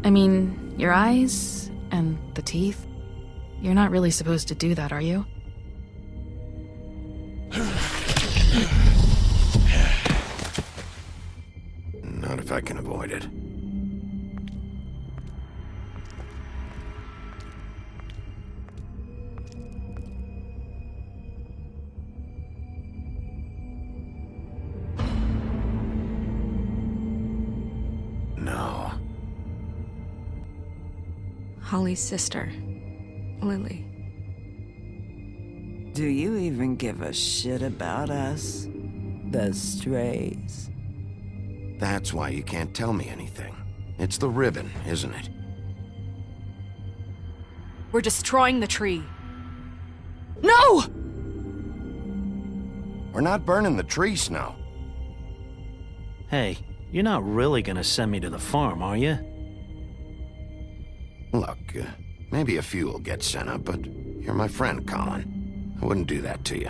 I mean, your eyes and the teeth. You're not really supposed to do that, are you? Not if I can avoid it. No. Holly's sister, Lily. Do you even give a shit about us? The Strays? That's why you can't tell me anything. It's the ribbon, isn't it? We're destroying the tree. No! We're not burning the tree, Snow. Hey, you're not really gonna send me to the farm, are you? Look, maybe a few will get sent up, but you're my friend, Colin. I wouldn't do that to you.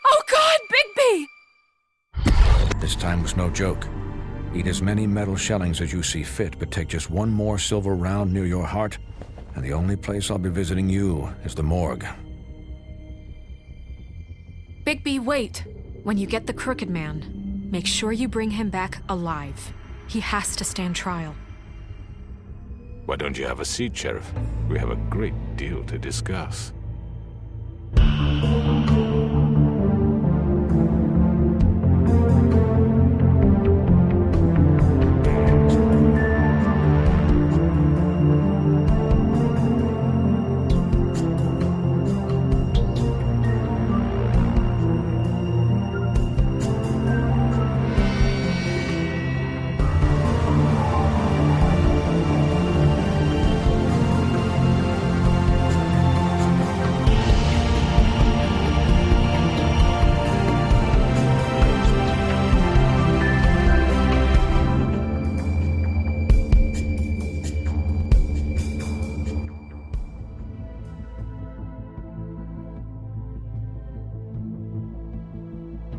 Oh God, Bigby! This time was no joke. Eat as many metal shellings as you see fit, but take just one more silver round near your heart, and the only place I'll be visiting you is the morgue. Bigby, wait. When you get the Crooked Man, make sure you bring him back alive. He has to stand trial. Why don't you have a seat, Sheriff? We have a great deal to discuss.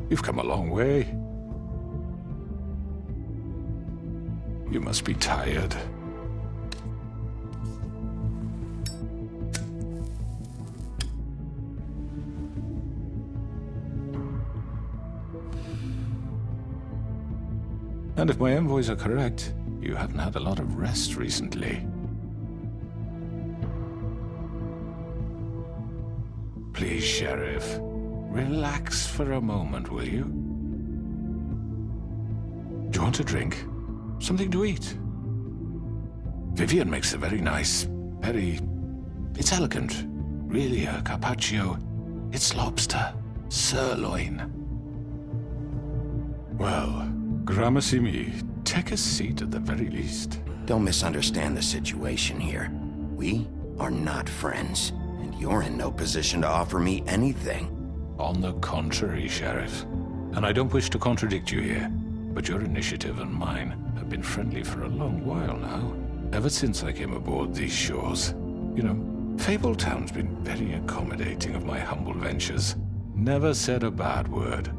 You've come a long way. You must be tired. And if my envoys are correct, you haven't had a lot of rest recently. Please, Sheriff. Relax for a moment, will you? Do you want a drink? Something to eat? Vivian makes a very nice, it's elegant. Really a carpaccio. It's lobster. Sirloin. Well, gramercy me. Take a seat at the very least. Don't misunderstand the situation here. We are not friends, and you're in no position to offer me anything. On the contrary, Sheriff. And I don't wish to contradict you here, but your initiative and mine have been friendly for a long while now. Ever since I came aboard these shores. You know, Fabletown's been very accommodating of my humble ventures. Never said a bad word.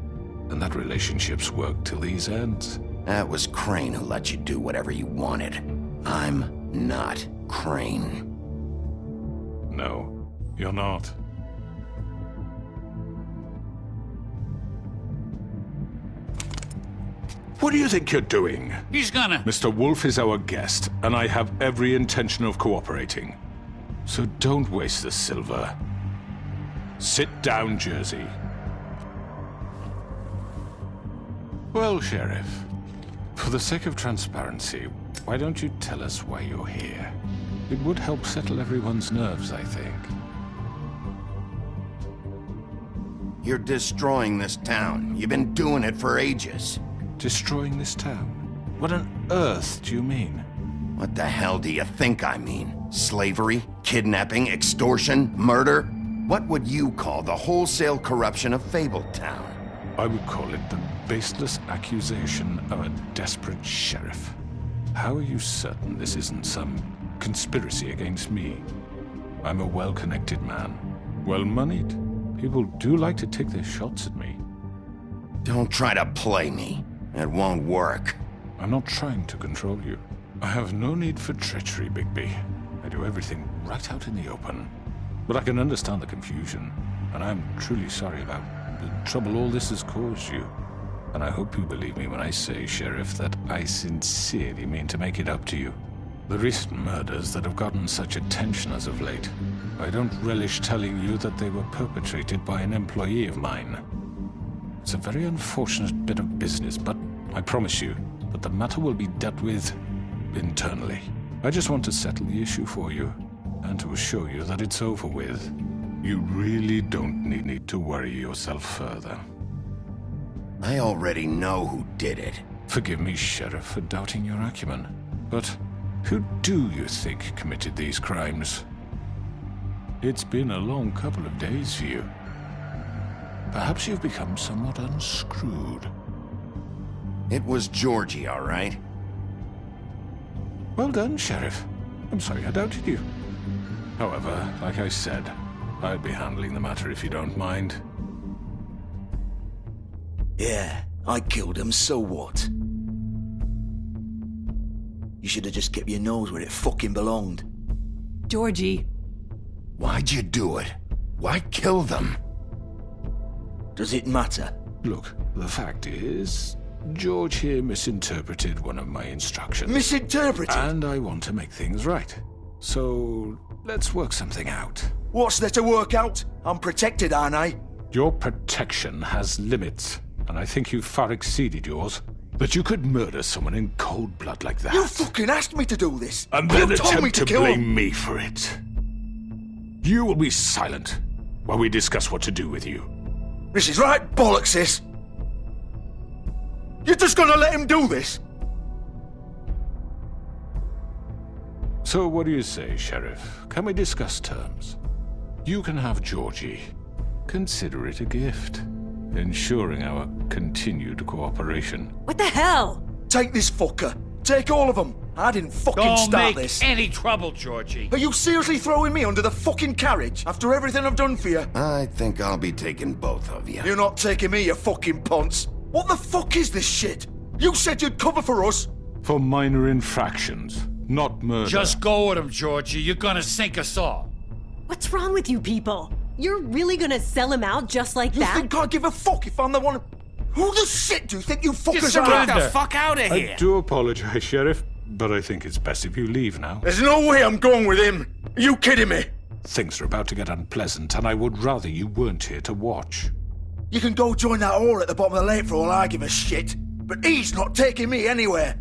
And that relationship's worked till these ends. That was Crane who let you do whatever you wanted. I'm not Crane. No, you're not. What do you think you're doing? He's gonna... Mr. Wolf is our guest, and I have every intention of cooperating. So don't waste the silver. Sit down, Jersey. Well, Sheriff, for the sake of transparency, why don't you tell us why you're here? It would help settle everyone's nerves, I think. You're destroying this town. You've been doing it for ages. Destroying this town? What on earth do you mean? What the hell do you think I mean? Slavery? Kidnapping? Extortion? Murder? What would you call the wholesale corruption of Fabletown? I would call it the baseless accusation of a desperate sheriff. How are you certain this isn't some conspiracy against me? I'm a well-connected man, well-moneyed, People do like to take their shots at me. Don't try to play me. It won't work. I'm not trying to control you. I have no need for treachery, Bigby. I do everything right out in the open. But I can understand the confusion, and I'm truly sorry about the trouble all this has caused you. And I hope you believe me when I say, Sheriff, that I sincerely mean to make it up to you. The recent murders that have gotten such attention as of late, I don't relish telling you that they were perpetrated by an employee of mine. It's a very unfortunate bit of business, but I promise you that the matter will be dealt with internally. I just want to settle the issue for you, and to assure you that it's over with. You really don't need to worry yourself further. I already know who did it. Forgive me, Sheriff, for doubting your acumen, but who do you think committed these crimes? It's been a long couple of days for you. Perhaps you've become somewhat unscrewed. It was Georgie, all right? Well done, Sheriff. I'm sorry I doubted you. However, like I said, I'll be handling the matter if you don't mind. Yeah, I killed him, so what? You should have just kept your nose where it fucking belonged. Georgie. Why'd you do it? Why kill them? Does it matter? Look, the fact is, George here misinterpreted one of my instructions. Misinterpreted? And I want to make things right. So, let's work something out. What's there to work out? I'm protected, aren't I? Your protection has limits, and I think you've far exceeded yours. But you could murder someone in cold blood like that. You fucking asked me to do this! And then you told me attempt to kill blame him. me for it. You will be silent while we discuss what to do with you. This is right bollocks, this! You're just gonna let him do this? So what do you say, Sheriff? Can we discuss terms? You can have Georgie. Consider it a gift, ensuring our continued cooperation. What the hell? Take this fucker. Take all of them. I didn't fucking Don't start make this. any trouble, Georgie. Are you seriously throwing me under the fucking carriage after everything I've done for you? I think I'll be taking both of you. You're not taking me, you fucking ponce. What the fuck is this shit? You said you'd cover for us. For minor infractions, not murder. Just go with him, Georgie. You're gonna sink us all. What's wrong with you people? You're really gonna sell him out just like You that? think I give a fuck if I'm the one? Who the shit do you think you fuckers are? surrender. Get the fuck out of I do apologize, Sheriff, but I think it's best if you leave now. There's no way I'm going with him. Are you kidding me? Things are about to get unpleasant, and I would rather you weren't here to watch. You can go join that whore at the bottom of the lake for all I give a shit. But he's not taking me anywhere.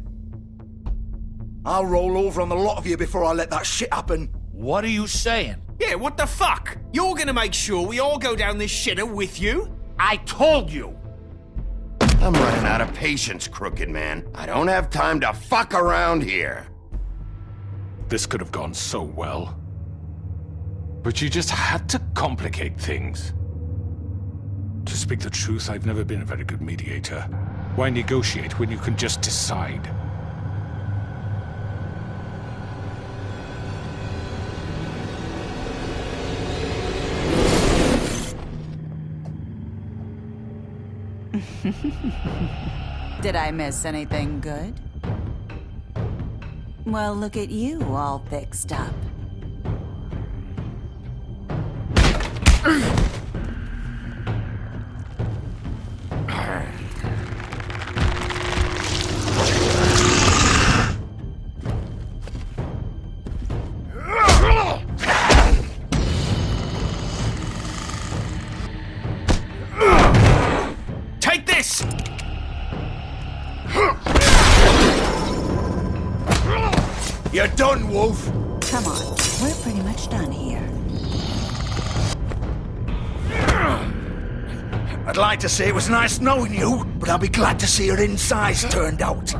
I'll roll over on the lot of you before I let that shit happen. What are you saying? Yeah, what the fuck? You're gonna make sure we all go down this shitter with you? I told you. I'm running out of patience, Crooked Man. I don't have time to fuck around here. This could have gone so well. But you just had to complicate things. To speak the truth, I've never been a very good mediator. Why negotiate when you can just decide? Did I miss anything good? Well, look at you all fixed up. Take this! You're done, Wolf. Come on, we're pretty much done here. I'd like to say it was nice knowing you, but I'll be glad to see your insides turned out.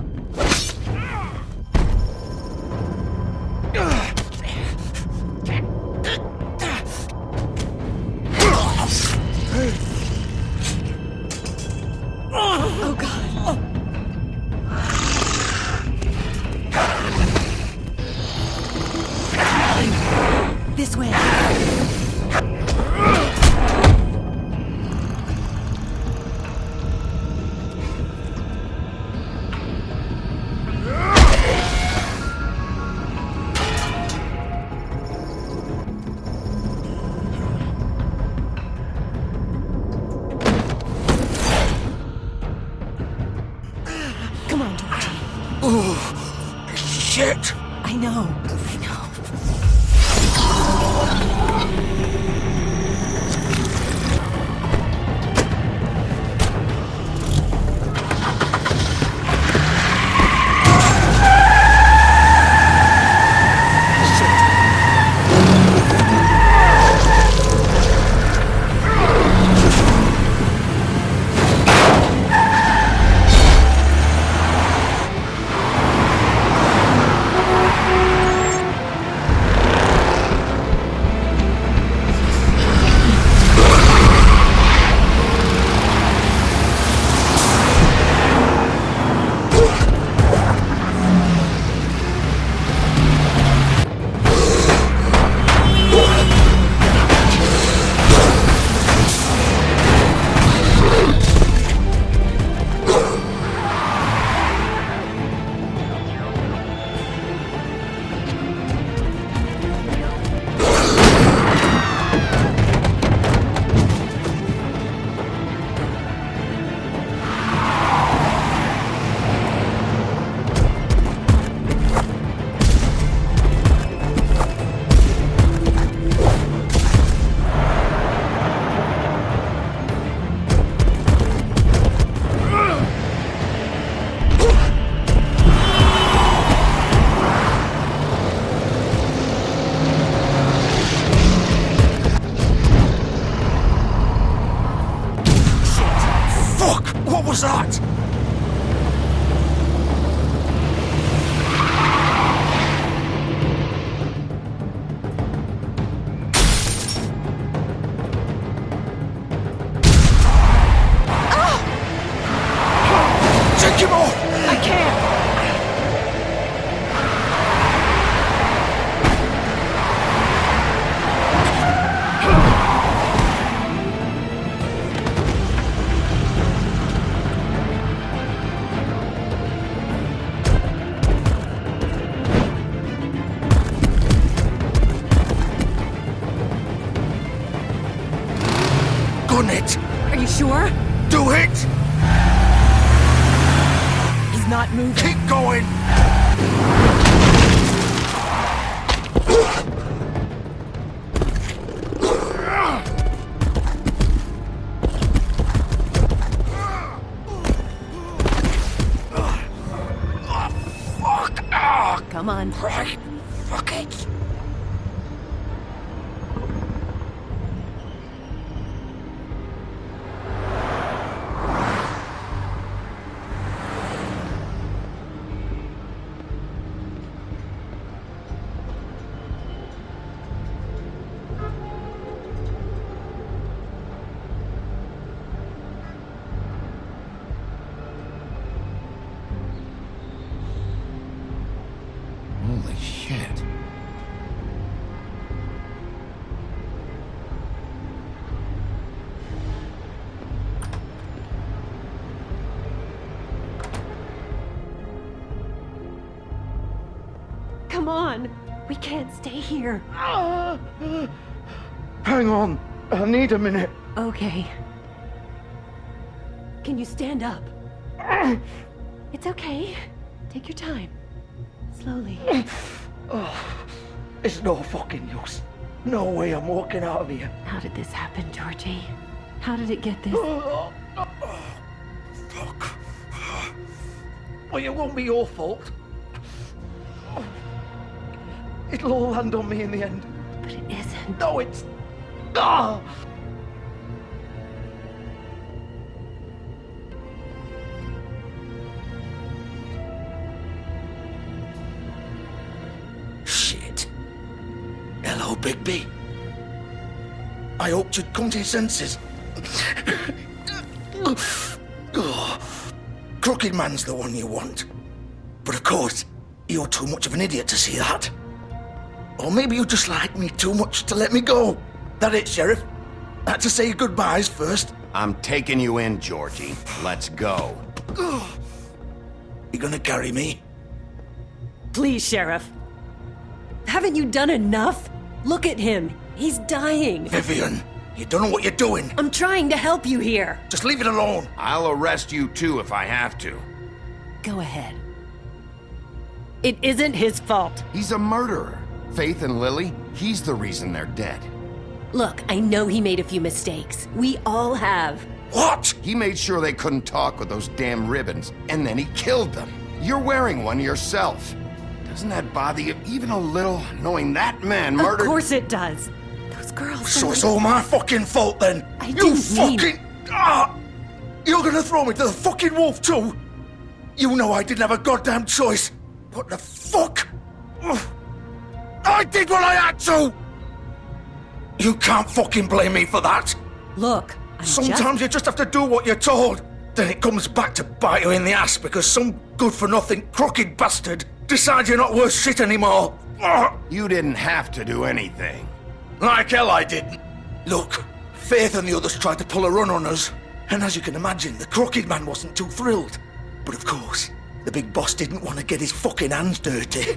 Oh, God. This way. Oh, shit! I know. What was that? Take him off! I can't! Gun it! Are you sure? Do it! He's not moving. Keep going! Come on. Right. Fuck it. Holy shit. Come on. We can't stay here. Hang on. I need a minute. Okay. Can you stand up? It's okay. Take your time. Slowly. It's no fucking use. No way I'm walking out of here. How did this happen, Georgie? How did it get this? Fuck. Well, it won't be your fault. It'll all land on me in the end. But it isn't. No, it's... Ah! Shit. Hello, Bigby. I hoped you'd come to your senses. Crooked Man's the one you want. But of course, you're too much of an idiot to see that. Or maybe you just like me too much to let me go. That it, Sheriff? I had to say your goodbyes first. I'm taking you in, Georgie. Let's go. You gonna carry me? Please, Sheriff. Haven't you done enough? Look at him. He's dying. Vivian, you don't know what you're doing. I'm trying to help you here. Just leave it alone. I'll arrest you too if I have to. Go ahead. It isn't his fault. He's a murderer. Faith and Lily, he's the reason they're dead. Look, I know he made a few mistakes. We all have. What? He made sure they couldn't talk with those damn ribbons, and then he killed them. You're wearing one yourself. Doesn't that bother you even a little, knowing that man murdered— Of course it does. Those girls— So it's all my fucking fault then? You fucking— You're gonna throw me to the fucking wolf too? You know I didn't have a goddamn choice. What the fuck? I did what I had to! You can't fucking blame me for that. Look, Sometimes you just have to do what you're told. Then it comes back to bite you in the ass because some good-for-nothing crooked bastard decides you're not worth shit anymore. You didn't have to do anything. Like hell I didn't. Look, Faith and the others tried to pull a run on us. And as you can imagine, the crooked man wasn't too thrilled. But of course, the big boss didn't want to get his fucking hands dirty.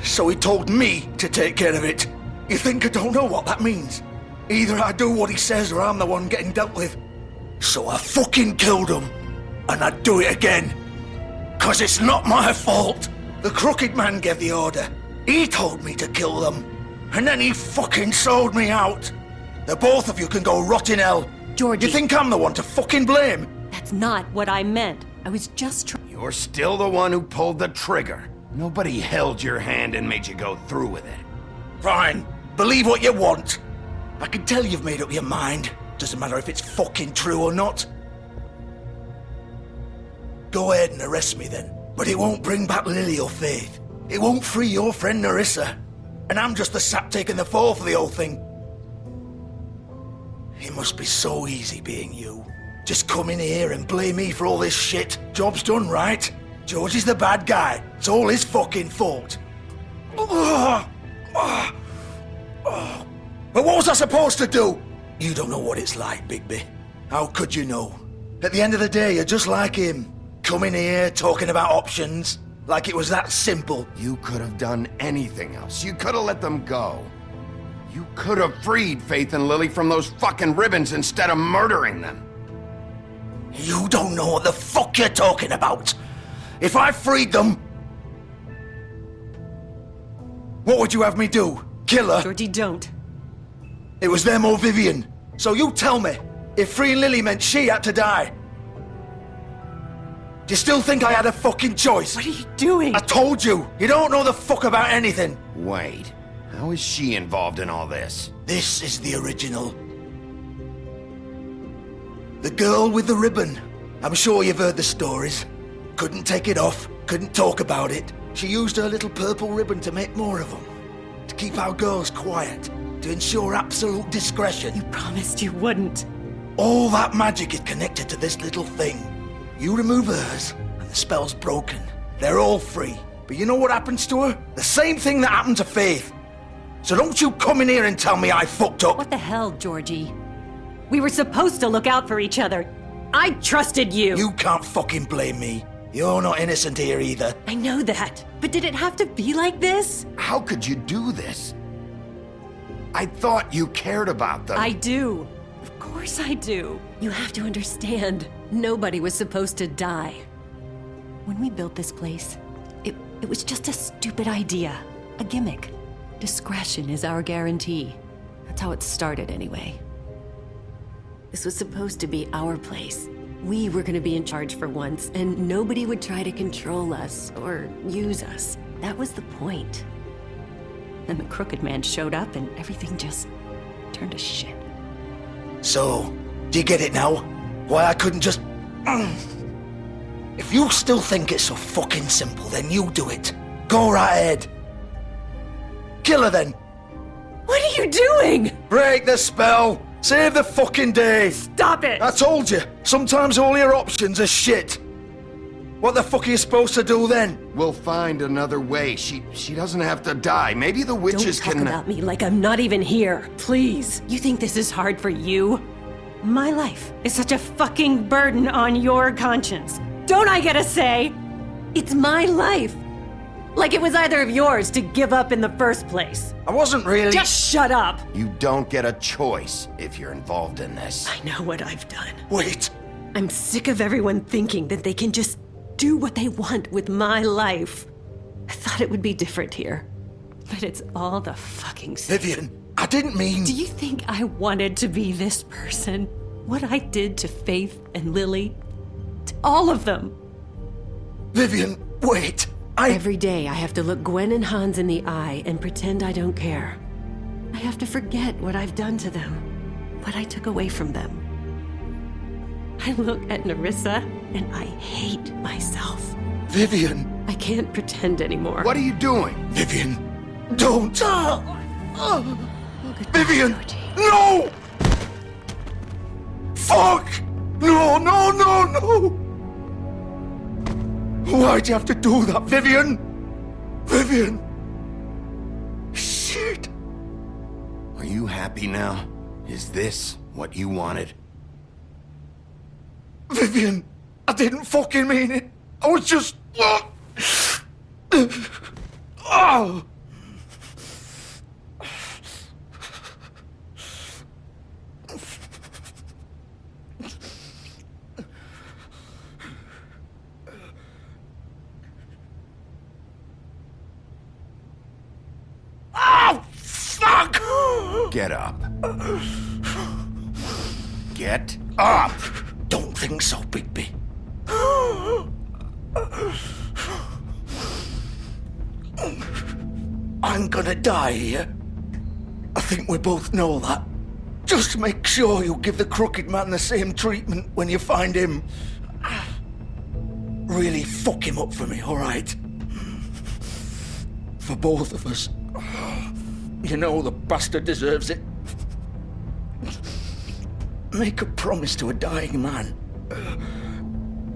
So he told me to take care of it. You think I don't know what that means? Either I do what he says or I'm the one getting dealt with. So I fucking killed him. And I'd do it again. 'Cause it's not my fault. The crooked man gave the order. He told me to kill them. And then he fucking sold me out. The both of you can go rot in hell. Georgie. You think I'm the one to fucking blame? That's not what I meant. I was just trying. You're still the one who pulled the trigger. Nobody held your hand and made you go through with it. Fine. Believe what you want. I can tell you've made up your mind. Doesn't matter if it's fucking true or not. Go ahead and arrest me then. But it won't bring back Lily or Faith. It won't free your friend Nerissa. And I'm just the sap taking the fall for the whole thing. It must be so easy being you. Just come in here and blame me for all this shit. Job's done, right? George is the bad guy. It's all his fucking fault. But what was I supposed to do? You don't know what it's like, Bigby. How could you know? At the end of the day, you're just like him. Coming here, talking about options. Like it was that simple. You could have done anything else. You could have let them go. You could have freed Faith and Lily from those fucking ribbons instead of murdering them. You don't know what the fuck you're talking about. If I freed them... What would you have me do? Kill her? Georgie, don't. It was them or Vivian. So you tell me, if freeing Lily meant she had to die. Do you still think I had a fucking choice? What are you doing? I told you, you don't know the fuck about anything. Wait, how is she involved in all this? This is the original. The girl with the ribbon. I'm sure you've heard the stories. Couldn't take it off, couldn't talk about it. She used her little purple ribbon to make more of them. To keep our girls quiet. To ensure absolute discretion. You promised you wouldn't. All that magic is connected to this little thing. You remove hers, and the spell's broken. They're all free. But you know what happens to her? The same thing that happened to Faith. So don't you come in here and tell me I fucked up. What the hell, Georgie? We were supposed to look out for each other. I trusted you. You can't fucking blame me. You're not innocent here either. I know that. But did it have to be like this? How could you do this? I thought you cared about them. I do. Of course I do. You have to understand. Nobody was supposed to die. When we built this place, it was just a stupid idea. A gimmick. Discretion is our guarantee. That's how it started anyway. This was supposed to be our place. We were gonna be in charge for once, and nobody would try to control us or use us. That was the point. Then the crooked man showed up and everything just turned to shit. So, do you get it now? Why I couldn't just... If you still think it's so fucking simple, then you do it. Go right ahead. Kill her then. What are you doing? Break the spell. Save the fucking day. Stop it. I told you. Sometimes all your options are shit. What the fuck are you supposed to do then? We'll find another way. She doesn't have to die. Maybe the witches Don't talk can... about me like I'm not even here. Please. You think this is hard for you? My life is such a fucking burden on your conscience. Don't I get a say? It's my life. Like it was either of yours to give up in the first place. I wasn't really... Just shut up. You don't get a choice if you're involved in this. I know what I've done. Wait. I'm sick of everyone thinking that they can just do what they want with my life. I thought it would be different here. But it's all the fucking same. Vivian, I didn't mean... Do you think I wanted to be this person? What I did to Faith and Lily? To all of them? Vivian, wait. Every day I have to look Gwen and Hans in the eye and pretend I don't care. I have to forget what I've done to them, what I took away from them. I look at Nerissa and I hate myself. Vivian! I can't pretend anymore. What are you doing? Vivian, don't! Vivian, no! Fuck! No, no, no, no! Why'd you have to do that, Vivian? Vivian! Shit! Are you happy now? Is this what you wanted? Vivian, I didn't fucking mean it. I was just... Oh! Oh, fuck! Get up. Get up! Don't think so, Bigby. I'm gonna die here. I think we both know that. Just make sure you give the Crooked Man the same treatment when you find him. Really fuck him up for me, alright? For both of us. You know the bastard deserves it. Make a promise to a dying man.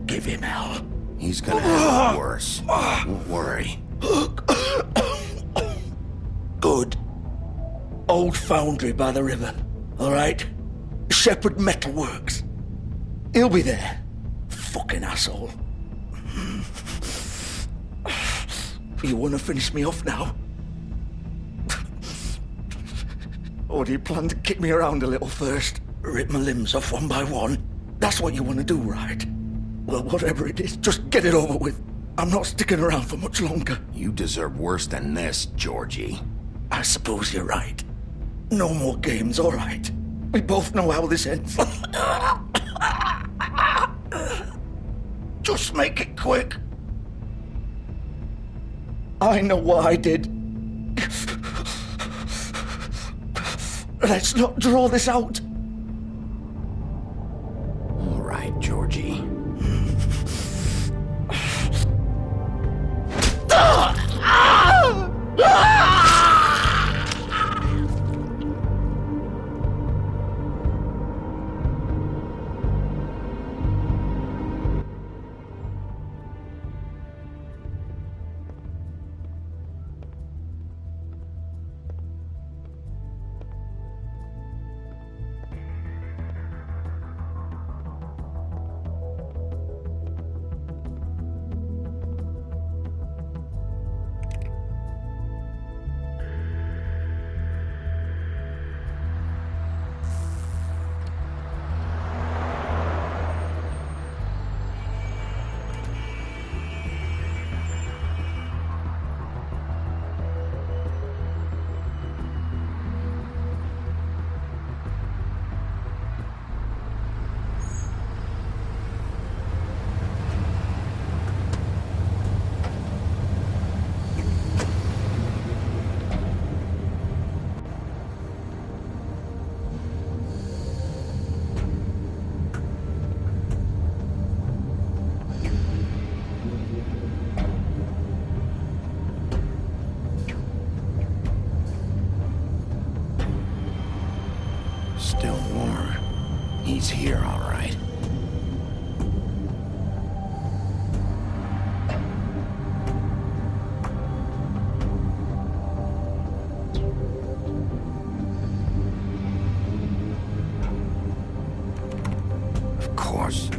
Give him hell. He's gonna have it worse. Don't worry. Good. Old foundry by the river, all right? Shepherd Metalworks. He'll be there. Fucking asshole. You want to finish me off now? Or do you plan to kick me around a little first? Rip my limbs off one by one? That's what you want to do, right? Well, whatever it is, just get it over with. I'm not sticking around for much longer. You deserve worse than this, Georgie. I suppose you're right. No more games, all right? We both know how this ends. Just make it quick. I know what I did. Let's not draw this out. All right, Georgie. Still warm. He's here, all right. Of course.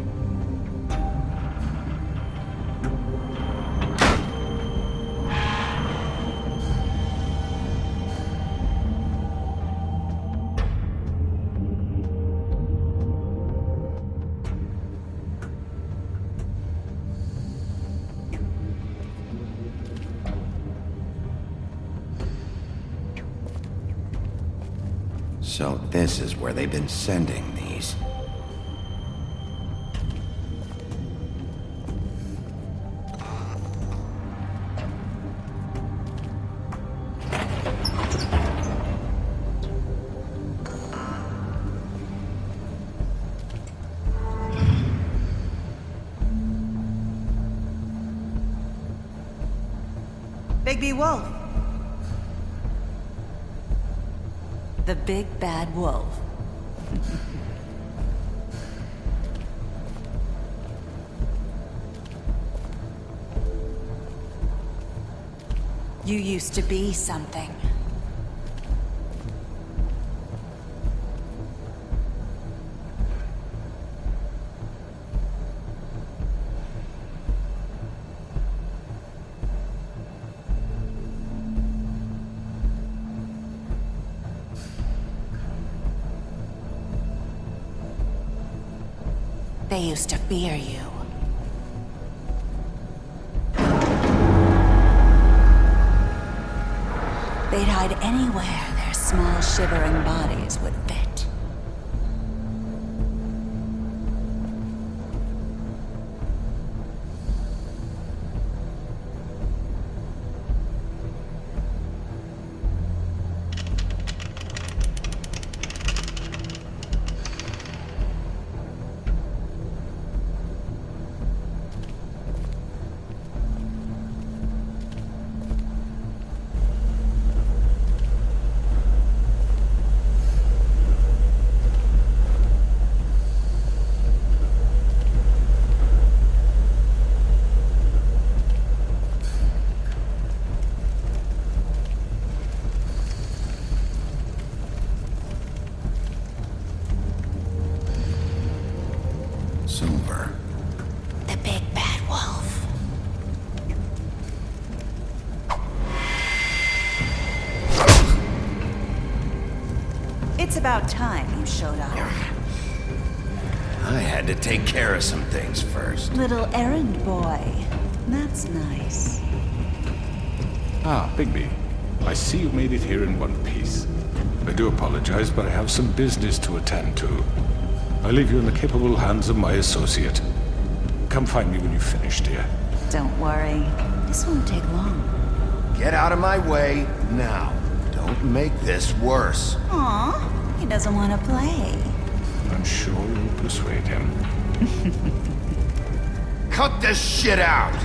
So this is where they've been sending these. Bigby Wolf. The big bad wolf. You used to be something. They used to fear you. They'd hide anywhere their small, shivering bodies would fit. Silver. The big bad wolf. It's about time you showed up. I had to take care of some things first. Little errand boy. That's nice. Ah, Bigby. I see you made it here in one piece. I do apologize, but I have some business to attend to. I leave you in the capable hands of my associate. Come find me when you've finished, dear. Don't worry. This won't take long. Get out of my way now. Don't make this worse. Aw, he doesn't want to play. I'm sure you'll persuade him. Cut this shit out!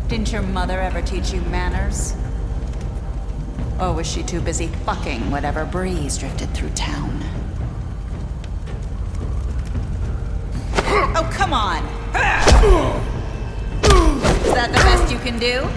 Didn't your mother ever teach you manners? Or was she too busy fucking whatever breeze drifted through town? Oh, come on! Is that the best you can do?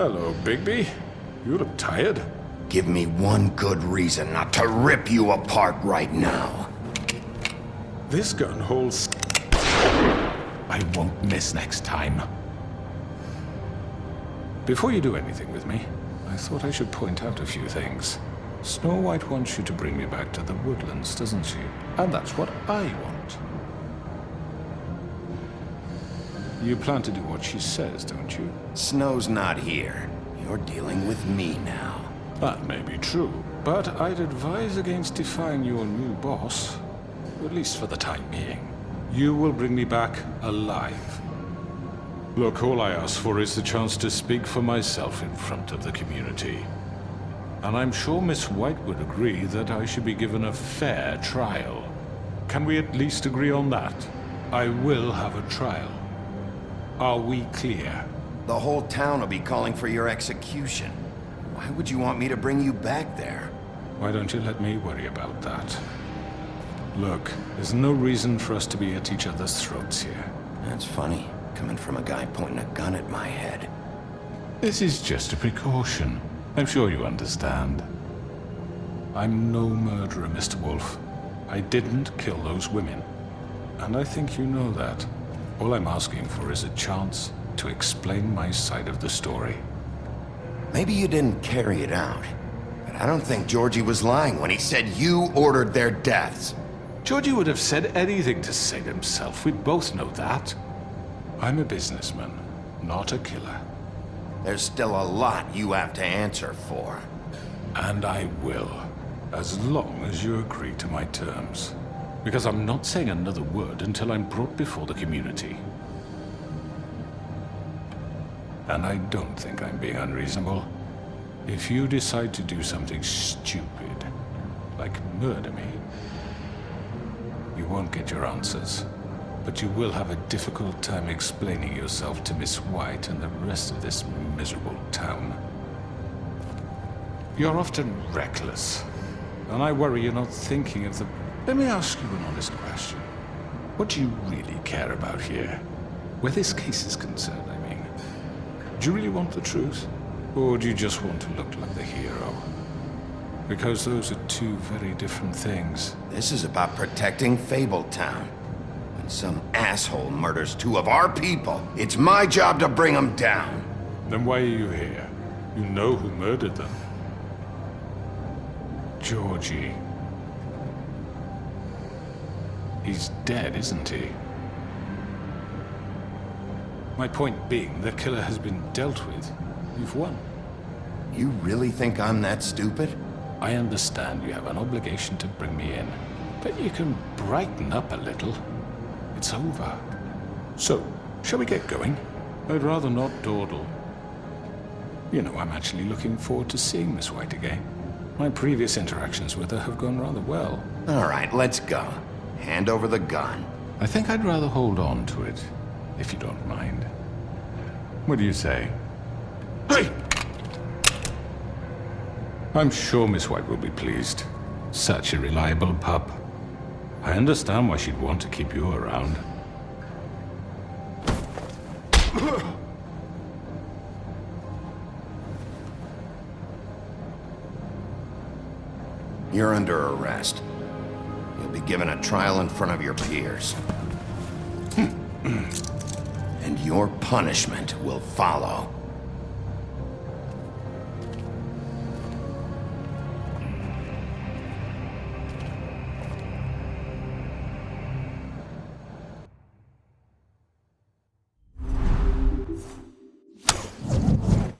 Hello, Bigby. You look tired. Give me one good reason not to rip you apart right now. This gun holds... I won't miss next time. Before you do anything with me, I thought I should point out a few things. Snow White wants you to bring me back to the woodlands, doesn't she? And that's what I want. You plan to do what she says, don't you? Snow's not here. You're dealing with me now. That may be true, but I'd advise against defying your new boss, at least for the time being. You will bring me back alive. Look, all I ask for is the chance to speak for myself in front of the community. And I'm sure Miss White would agree that I should be given a fair trial. Can we at least agree on that? I will have a trial. Are we clear? The whole town will be calling for your execution. Why would you want me to bring you back there? Why don't you let me worry about that? Look, there's no reason for us to be at each other's throats here. That's funny, coming from a guy pointing a gun at my head. This is just a precaution. I'm sure you understand. I'm no murderer, Mr. Wolf. I didn't kill those women. And I think you know that. All I'm asking for is a chance to explain my side of the story. Maybe you didn't carry it out, but I don't think Georgie was lying when he said you ordered their deaths. Georgie would have said anything to save himself. We both know that. I'm a businessman, not a killer. There's still a lot you have to answer for. And I will, as long as you agree to my terms. Because I'm not saying another word until I'm brought before the community. And I don't think I'm being unreasonable. If you decide to do something stupid, like murder me, you won't get your answers. But you will have a difficult time explaining yourself to Miss White and the rest of this miserable town. You're often reckless, and I worry you're not thinking of the... Let me ask you an honest question. What do you really care about here? Where this case is concerned, I mean. Do you really want the truth? Or do you just want to look like the hero? Because those are two very different things. This is about protecting Fabletown. When some asshole murders two of our people, it's my job to bring them down. Then why are you here? You know who murdered them. Georgie. He's dead, isn't he? My point being, the killer has been dealt with. You've won. You really think I'm that stupid? I understand you have an obligation to bring me in, but you can brighten up a little. It's over. So, shall we get going? I'd rather not dawdle. You know, I'm actually looking forward to seeing Miss White again. My previous interactions with her have gone rather well. All right, let's go. Hand over the gun. I think I'd rather hold on to it, if you don't mind. What do you say? Hey! I'm sure Miss White will be pleased. Such a reliable pup. I understand why she'd want to keep you around. You're under arrest. You'll be given a trial in front of your peers. And your punishment will follow.